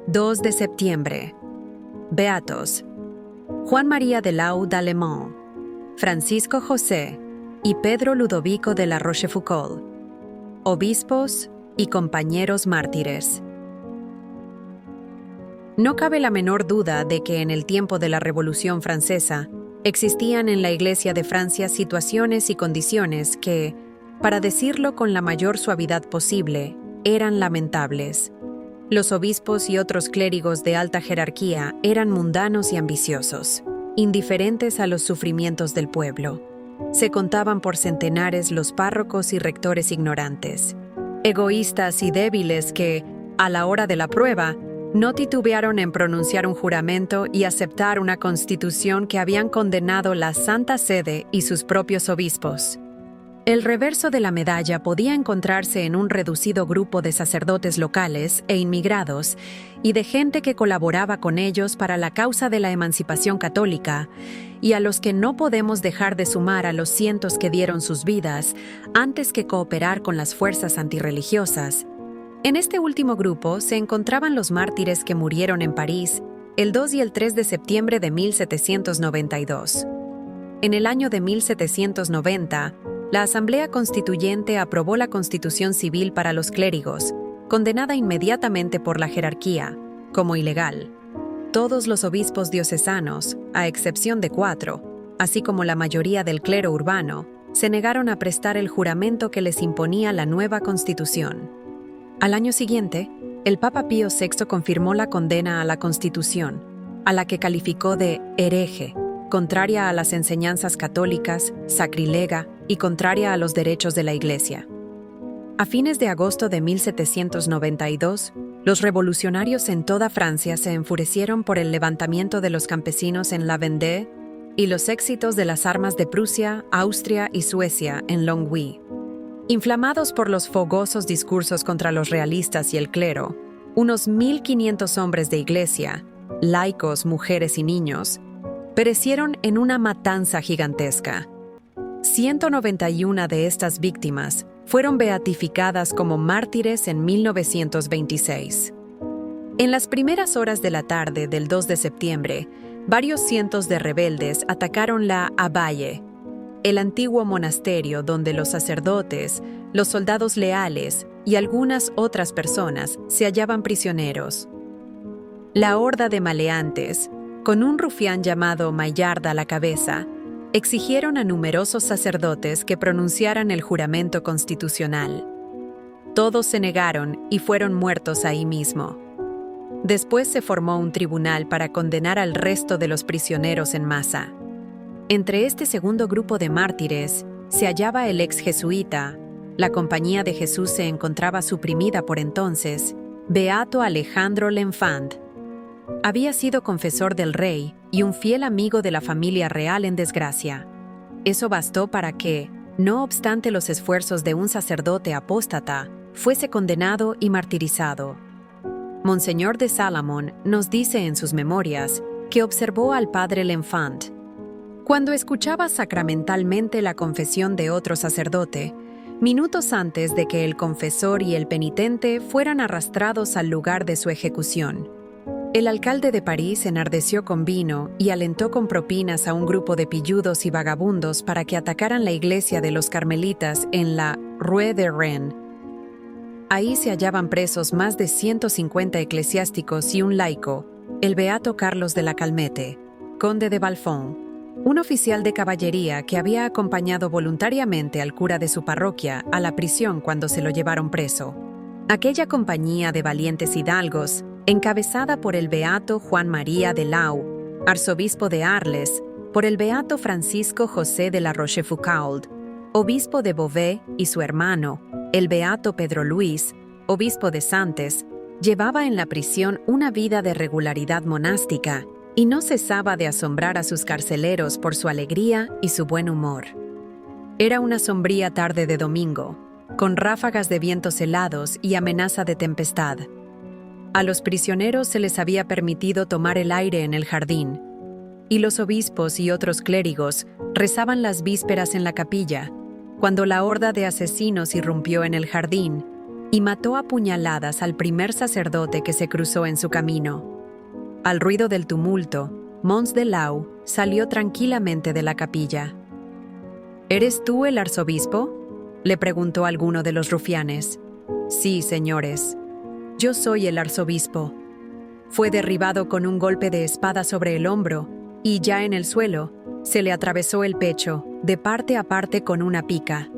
2 de septiembre. Beatos: Juan María de Lau d'Alemont, Francisco José y Pedro Ludovico de la Rochefoucauld, obispos y compañeros mártires. No cabe la menor duda de que en el tiempo de la Revolución Francesa existían en la Iglesia de Francia situaciones y condiciones que, para decirlo con la mayor suavidad posible, eran lamentables. Los obispos y otros clérigos de alta jerarquía eran mundanos y ambiciosos, indiferentes a los sufrimientos del pueblo. Se contaban por centenares los párrocos y rectores ignorantes, egoístas y débiles que, a la hora de la prueba, no titubearon en pronunciar un juramento y aceptar una constitución que habían condenado la Santa Sede y sus propios obispos. El reverso de la medalla podía encontrarse en un reducido grupo de sacerdotes locales e inmigrados y de gente que colaboraba con ellos para la causa de la emancipación católica, y a los que no podemos dejar de sumar a los cientos que dieron sus vidas antes que cooperar con las fuerzas antirreligiosas. En este último grupo se encontraban los mártires que murieron en París el 2 y el 3 de septiembre de 1792. En el año de 1790, la Asamblea Constituyente aprobó la Constitución Civil para los clérigos, condenada inmediatamente por la jerarquía, como ilegal. Todos los obispos diocesanos, a excepción de 4, así como la mayoría del clero urbano, se negaron a prestar el juramento que les imponía la nueva Constitución. Al año siguiente, el Papa Pío VI confirmó la condena a la Constitución, a la que calificó de hereje, contraria a las enseñanzas católicas, sacrilega y contraria a los derechos de la Iglesia. A fines de agosto de 1792, los revolucionarios en toda Francia se enfurecieron por el levantamiento de los campesinos en la Vendée y los éxitos de las armas de Prusia, Austria y Suecia en Longwy. Inflamados por los fogosos discursos contra los realistas y el clero, unos 1.500 hombres de iglesia, laicos, mujeres y niños, perecieron en una matanza gigantesca. 191 de estas víctimas fueron beatificadas como mártires en 1926. En las primeras horas de la tarde del 2 de septiembre, varios cientos de rebeldes atacaron la Abbaye, el antiguo monasterio donde los sacerdotes, los soldados leales y algunas otras personas se hallaban prisioneros. La horda de maleantes, con un rufián llamado Maillard a la cabeza, exigieron a numerosos sacerdotes que pronunciaran el juramento constitucional. Todos se negaron y fueron muertos ahí mismo. Después se formó un tribunal para condenar al resto de los prisioneros en masa. Entre este segundo grupo de mártires se hallaba el ex jesuita, la Compañía de Jesús se encontraba suprimida por entonces, Beato Alejandro L'Enfant. Había sido confesor del rey y un fiel amigo de la familia real en desgracia. Eso bastó para que, no obstante los esfuerzos de un sacerdote apóstata, fuese condenado y martirizado. Monseñor de Salamón nos dice en sus memorias que observó al padre L'Enfant. Cuando escuchaba sacramentalmente la confesión de otro sacerdote, minutos antes de que el confesor y el penitente fueran arrastrados al lugar de su ejecución, el alcalde de París enardeció con vino y alentó con propinas a un grupo de pilludos y vagabundos para que atacaran la iglesia de los carmelitas en la Rue de Rennes. Ahí se hallaban presos más de 150 eclesiásticos y un laico, el beato Carlos de la Calmette, conde de Valfons, un oficial de caballería que había acompañado voluntariamente al cura de su parroquia a la prisión cuando se lo llevaron preso. Aquella compañía de valientes hidalgos, encabezada por el beato Juan María de Lau, arzobispo de Arles, por el beato Francisco José de la Rochefoucauld, obispo de Beauvais, y su hermano, el beato Pedro Luis, obispo de Santes, llevaba en la prisión una vida de regularidad monástica y no cesaba de asombrar a sus carceleros por su alegría y su buen humor. Era una sombría tarde de domingo, con ráfagas de vientos helados y amenaza de tempestad. A los prisioneros se les había permitido tomar el aire en el jardín, y los obispos y otros clérigos rezaban las vísperas en la capilla, cuando la horda de asesinos irrumpió en el jardín, y mató a puñaladas al primer sacerdote que se cruzó en su camino. Al ruido del tumulto, Mons de Lau salió tranquilamente de la capilla. ¿Eres tú el arzobispo?, le preguntó alguno de los rufianes. Sí, señores. Yo soy el arzobispo. Fue derribado con un golpe de espada sobre el hombro y ya en el suelo se le atravesó el pecho de parte a parte con una pica.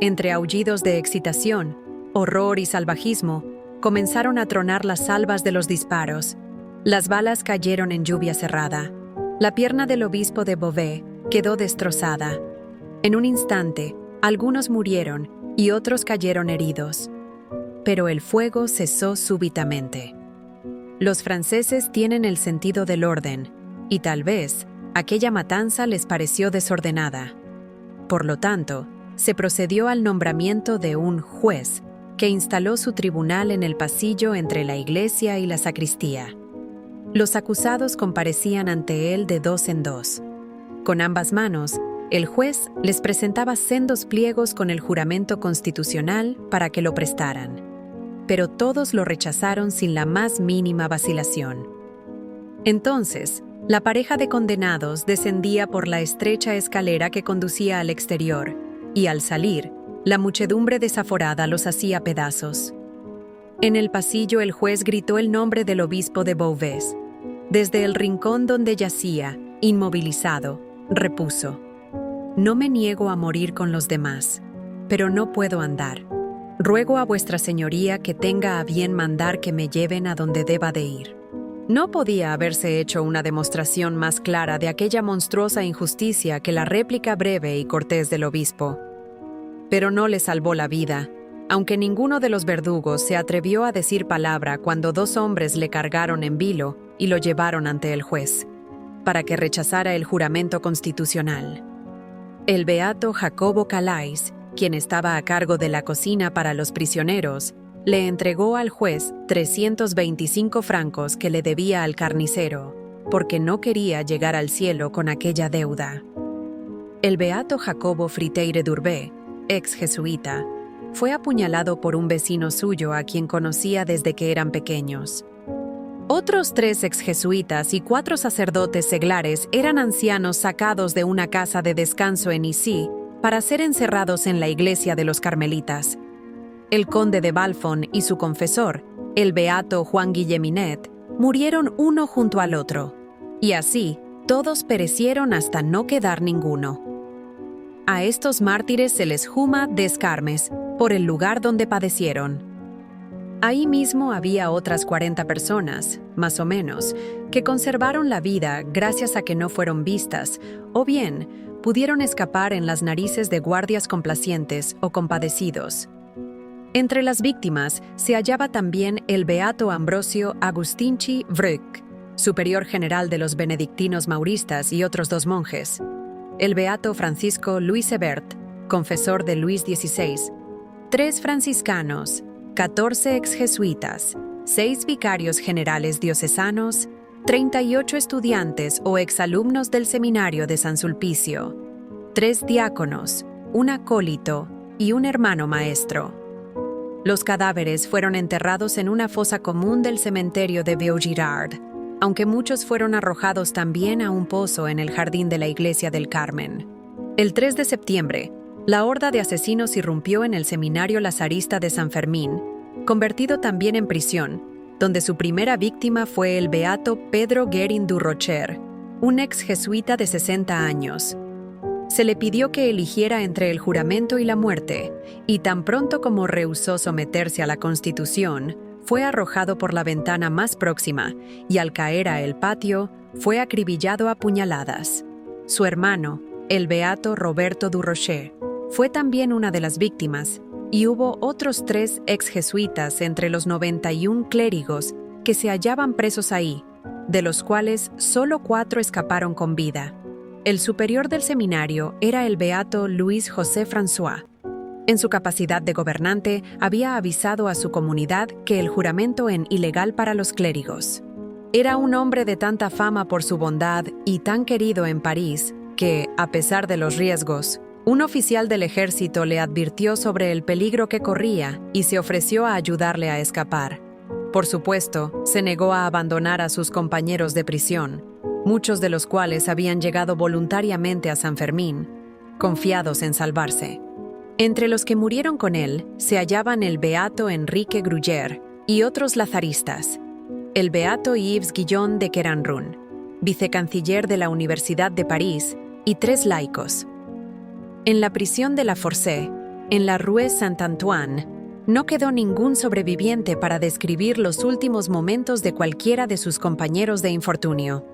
Entre aullidos de excitación, horror y salvajismo, comenzaron a tronar las salvas de los disparos. Las balas cayeron en lluvia cerrada. La pierna del obispo de Beauvais quedó destrozada. En un instante, algunos murieron y otros cayeron heridos. Pero el fuego cesó súbitamente. Los franceses tienen el sentido del orden, y tal vez aquella matanza les pareció desordenada. Por lo tanto, se procedió al nombramiento de un juez que instaló su tribunal en el pasillo entre la iglesia y la sacristía. Los acusados comparecían ante él de dos en dos. Con ambas manos, el juez les presentaba sendos pliegos con el juramento constitucional para que lo prestaran, pero todos lo rechazaron sin la más mínima vacilación. Entonces, la pareja de condenados descendía por la estrecha escalera que conducía al exterior, y al salir, la muchedumbre desaforada los hacía pedazos. En el pasillo el juez gritó el nombre del obispo de Beauvais. Desde el rincón donde yacía, inmovilizado, repuso: «No me niego a morir con los demás, pero no puedo andar. Ruego a vuestra señoría que tenga a bien mandar que me lleven a donde deba de ir». No podía haberse hecho una demostración más clara de aquella monstruosa injusticia que la réplica breve y cortés del obispo. Pero no le salvó la vida, aunque ninguno de los verdugos se atrevió a decir palabra cuando dos hombres le cargaron en vilo y lo llevaron ante el juez, para que rechazara el juramento constitucional. El beato Jacobo Calais, quien estaba a cargo de la cocina para los prisioneros, le entregó al juez 325 francos que le debía al carnicero, porque no quería llegar al cielo con aquella deuda. El beato Jacobo Friteire d'Urbé, ex jesuita, fue apuñalado por un vecino suyo a quien conocía desde que eran pequeños. Otros 3 exjesuitas y 4 sacerdotes seglares eran ancianos sacados de una casa de descanso en Issy para ser encerrados en la iglesia de los carmelitas. El conde de Balfon y su confesor, el beato Juan Guilleminet, murieron uno junto al otro, y así todos perecieron hasta no quedar ninguno. A estos mártires se les juma des Carmes, por el lugar donde padecieron. Ahí mismo había otras 40 personas, más o menos, que conservaron la vida gracias a que no fueron vistas, o bien pudieron escapar en las narices de guardias complacientes o compadecidos. Entre las víctimas se hallaba también el beato Ambrosio Agustinci Vrück, superior general de los benedictinos mauristas y otros 2 monjes, el beato Francisco Luis Hebert, confesor de Luis XVI, 3 franciscanos, 14 exjesuitas, 6 vicarios generales diocesanos, 38 estudiantes o exalumnos del seminario de San Sulpicio, 3 diáconos, un acólito y un hermano maestro. Los cadáveres fueron enterrados en una fosa común del cementerio de Vaugirard, aunque muchos fueron arrojados también a un pozo en el jardín de la iglesia del Carmen. El 3 de septiembre, la horda de asesinos irrumpió en el seminario lazarista de San Fermín, convertido también en prisión, donde su primera víctima fue el beato Pedro Guérin du Rocher, un ex jesuita de 60 años. Se le pidió que eligiera entre el juramento y la muerte, y tan pronto como rehusó someterse a la Constitución, fue arrojado por la ventana más próxima y al caer a el patio, fue acribillado a puñaladas. Su hermano, el beato Roberto du Rocher, fue también una de las víctimas, y hubo otros 3 exjesuitas entre los 91 clérigos que se hallaban presos ahí, de los cuales solo 4 escaparon con vida. El superior del seminario era el beato Luis José François. En su capacidad de gobernante, había avisado a su comunidad que el juramento era ilegal para los clérigos. Era un hombre de tanta fama por su bondad y tan querido en París que, a pesar de los riesgos, Un oficial del ejército le advirtió sobre el peligro que corría y se ofreció a ayudarle a escapar. Por supuesto, se negó a abandonar a sus compañeros de prisión, muchos de los cuales habían llegado voluntariamente a San Fermín, confiados en salvarse. Entre los que murieron con él se hallaban el beato Enrique Gruyer y otros lazaristas, el beato Yves Guillon de Queranrun, vicecanciller de la Universidad de París, y 3 laicos. En la prisión de La Forcée, en la Rue Saint-Antoine, no quedó ningún sobreviviente para describir los últimos momentos de cualquiera de sus compañeros de infortunio.